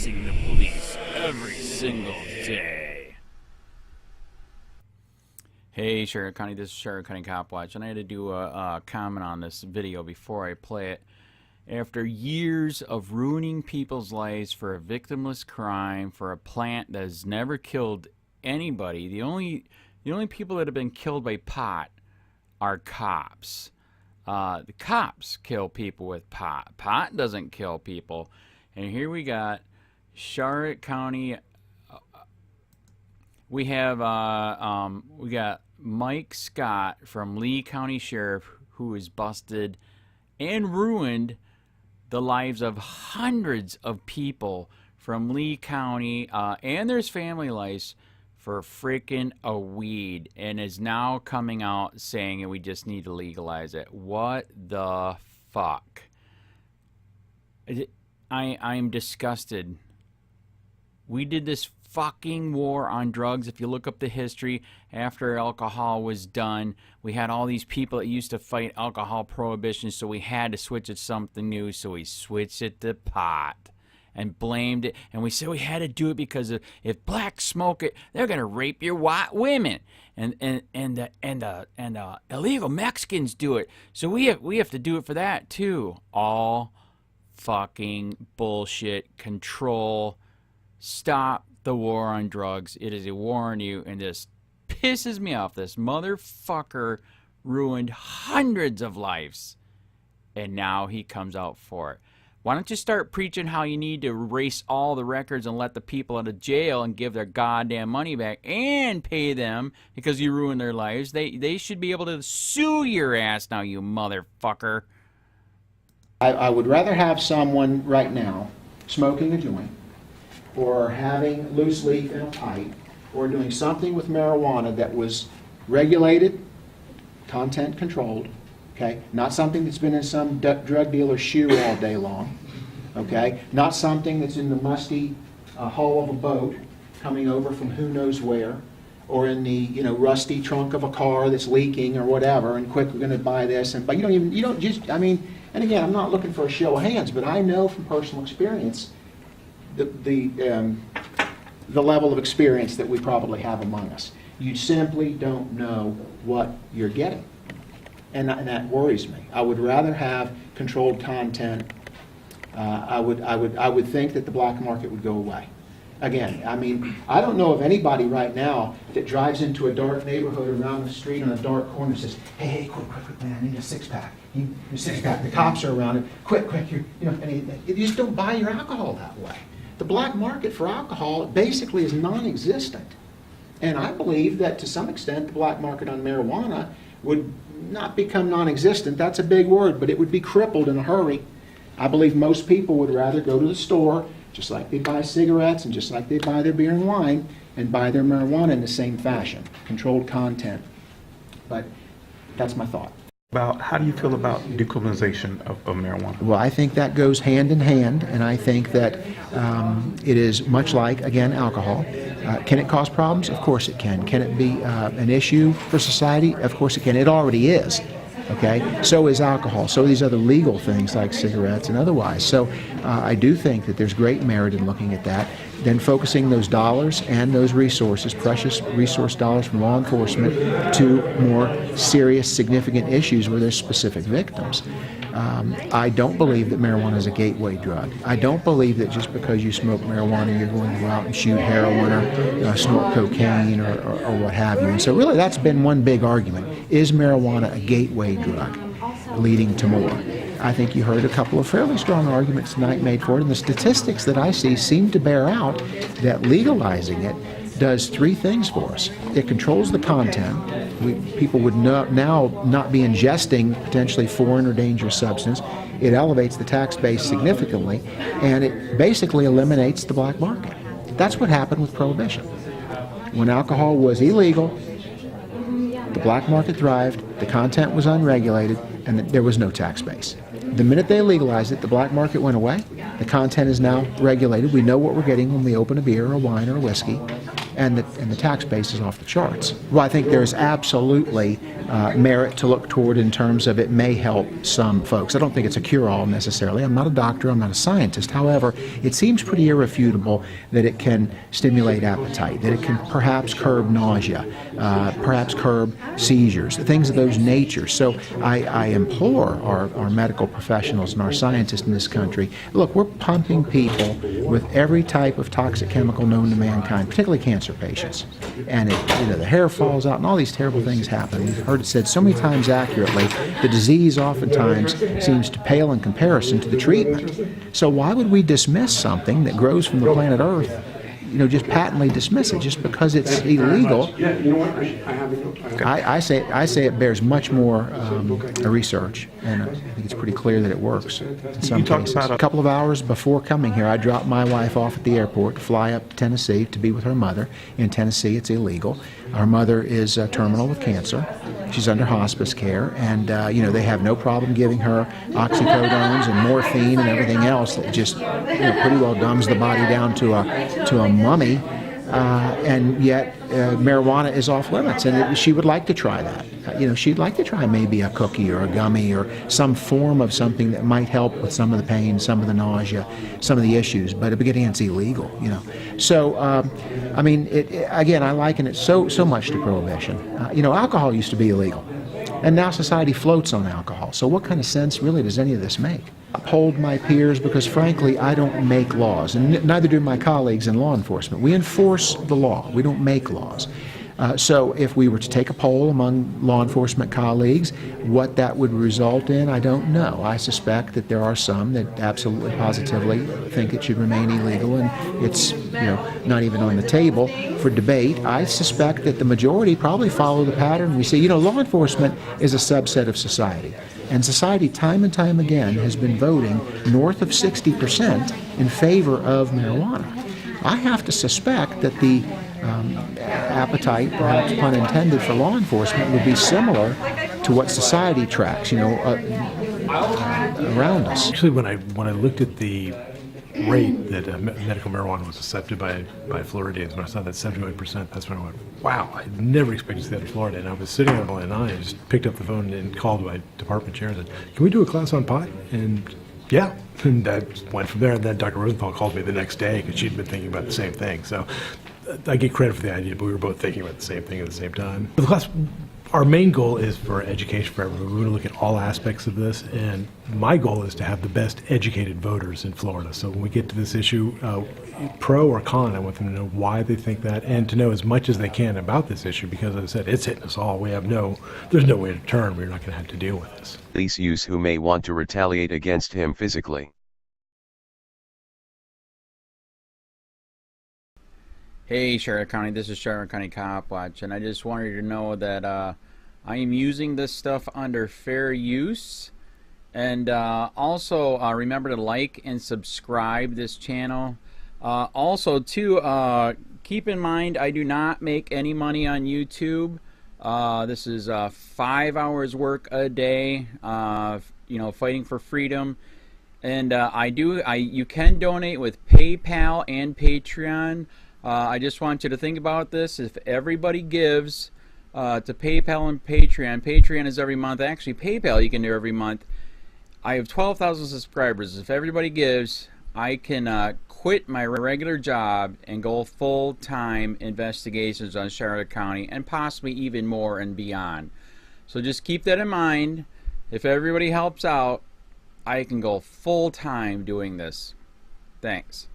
facing the police every single day. Hey, Sheriff County, this is Sheriff County COPWATCH, and I had to do a comment on this video before I play it. After years of ruining people's lives for a victimless crime, for a plant that has never killed anybody, the only people that have been killed by pot are cops. The cops kill people with pot. Pot doesn't kill people. And here we got Charlotte County. We got Mike Scott from Lee County Sheriff, who has busted and ruined the lives of hundreds of people from Lee County and their family lives for freaking a weed, and is now coming out saying we just need to legalize it. What the fuck? I'm disgusted. We did this fucking war on drugs. If you look up the history, after alcohol was done, we had all these people that used to fight alcohol prohibition, so we had to switch it to something new, so we switched it to pot and blamed it, and we said we had to do it because if blacks smoke it, they're gonna rape your white women, and illegal Mexicans do it, so we have to do it for that too. All fucking bullshit. Control. Stop the war on drugs. It is a war on you, and this pisses me off. This motherfucker ruined hundreds of lives, and now he comes out for it. Why don't you start preaching how you need to erase all the records and let the people out of jail and give their goddamn money back and pay them because you ruined their lives? They should be able to sue your ass now, you motherfucker. I would rather have someone right now smoking a joint, or having loose leaf in a pipe, or doing something with marijuana that was regulated, content controlled, okay? Not something that's been in some drug dealer's shoe all day long, okay? Not something that's in the musty hull of a boat coming over from who knows where, or in the rusty trunk of a car that's leaking or whatever, and quick, we're going to buy this, but you don't just, I mean, and again, I'm not looking for a show of hands, but I know from personal experience the level of experience that we probably have among us. You simply don't know what you're getting, and that worries me. I would rather have controlled content. I would think that the black market would go away. Again, I mean, I don't know of anybody right now that drives into a dark neighborhood around the street on a dark corner and says, hey, quick, man, I need a six-pack. You six-pack. The cops are around it. Quick, and you just don't buy your alcohol that way. The black market for alcohol basically is non-existent. And I believe that to some extent the black market on marijuana would not become non-existent. That's a big word, but it would be crippled in a hurry. I believe most people would rather go to the store, just like they buy cigarettes and just like they buy their beer and wine, and buy their marijuana in the same fashion, controlled content. But that's my thought. How do you feel about decriminalization of marijuana? Well, I think that goes hand in hand, and I think that it is much like, again, alcohol. Can it cause problems? Of course it can. Can it be an issue for society? Of course it can. It already is. Okay? So is alcohol. So are these other legal things like cigarettes and otherwise. So I do think that there's great merit in looking at that. Then focusing those dollars and those resources, precious resource dollars from law enforcement, to more serious, significant issues where there's specific victims. I don't believe that marijuana is a gateway drug. I don't believe that just because you smoke marijuana you're going to go out and shoot heroin or snort cocaine or what have you. And so really that's been one big argument. Is marijuana a gateway drug leading to more? I think you heard a couple of fairly strong arguments tonight made for it, and the statistics that I see seem to bear out that legalizing it does three things for us. It controls the content. People would now not be ingesting potentially foreign or dangerous substance. It elevates the tax base significantly, and it basically eliminates the black market. That's what happened with Prohibition. When alcohol was illegal, the black market thrived, the content was unregulated, and there was no tax base. The minute they legalized it, the black market went away. The content is now regulated. We know what we're getting when we open a beer or a wine or a whiskey. and the tax base is off the charts. Well, I think there's absolutely merit to look toward in terms of it may help some folks. I don't think it's a cure-all necessarily. I'm not a doctor, I'm not a scientist. However, it seems pretty irrefutable that it can stimulate appetite, that it can perhaps curb nausea, perhaps curb seizures, things of those natures. So I implore our medical professionals and our scientists in this country, look, we're pumping people with every type of toxic chemical known to mankind, particularly cancer patients. And the hair falls out and all these terrible things happen. We've heard it said so many times accurately, the disease oftentimes seems to pale in comparison to the treatment. So why would we dismiss something that grows from the planet Earth, just patently dismiss it just because it's illegal? Yeah, you know what? I have I say it bears much more research, and I think it's pretty clear that it works in some cases. A couple of hours before coming here, I dropped my wife off at the airport to fly up to Tennessee to be with her mother. In Tennessee, it's illegal. Our mother is terminal with cancer. She's under hospice care, and they have no problem giving her oxycodones and morphine and everything else that just pretty well dumbs the body down to a mummy. And yet marijuana is off limits, and she would like to try that. She'd like to try maybe a cookie or a gummy or some form of something that might help with some of the pain, some of the nausea, some of the issues. But again, it's illegal. So again, I liken it so much to prohibition. Alcohol used to be illegal, and now society floats on alcohol. So what kind of sense really does any of this make? Uphold my peers because frankly I don't make laws, and neither do my colleagues in law enforcement. We enforce the law, we don't make laws. So if we were to take a poll among law enforcement colleagues, what that would result in, I don't know. I suspect that there are some that absolutely positively think it should remain illegal, and it's not even on the table for debate. I suspect that the majority probably follow the pattern we see. Law enforcement is a subset of society. And society, time and time again, has been voting north of 60% in favor of marijuana. I have to suspect that the appetite, perhaps pun intended, for law enforcement would be similar to what society tracks, around us. Actually, when I looked at the rate that medical marijuana was accepted by Floridians, when I saw that 71%, that's when I went, wow, I never expected to see that in Florida. And I was sitting on line 9 and just picked up the phone and called my department chair and said, can we do a class on pot? And yeah, and that went from there. And then Dr. Rosenthal called me the next day because she'd been thinking about the same thing. So I get credit for the idea, but we were both thinking about the same thing at the same time. The class, our main goal is for education for everyone. We're going to look at all aspects of this, and my goal is to have the best educated voters in Florida. So when we get to this issue, pro or con, I want them to know why they think that, and to know as much as they can about this issue, because as I said, it's hitting us all. There's no way to turn. We're not going to have to deal with this. Police use who may want to retaliate against him physically. Hey Charlotte County, this is Charlotte County COPWATCH, and I just wanted you to know that I am using this stuff under fair use. And also remember to like and subscribe this channel. Also too, keep in mind I do not make any money on YouTube. This is 5 hours work a day, fighting for freedom. And you can donate with PayPal and Patreon. I just want you to think about this. If everybody gives to PayPal and Patreon, Patreon is every month. Actually, PayPal you can do every month. I have 12,000 subscribers. If everybody gives, I can quit my regular job and go full-time investigations on Charlotte County and possibly even more and beyond. So just keep that in mind. If everybody helps out, I can go full-time doing this. Thanks.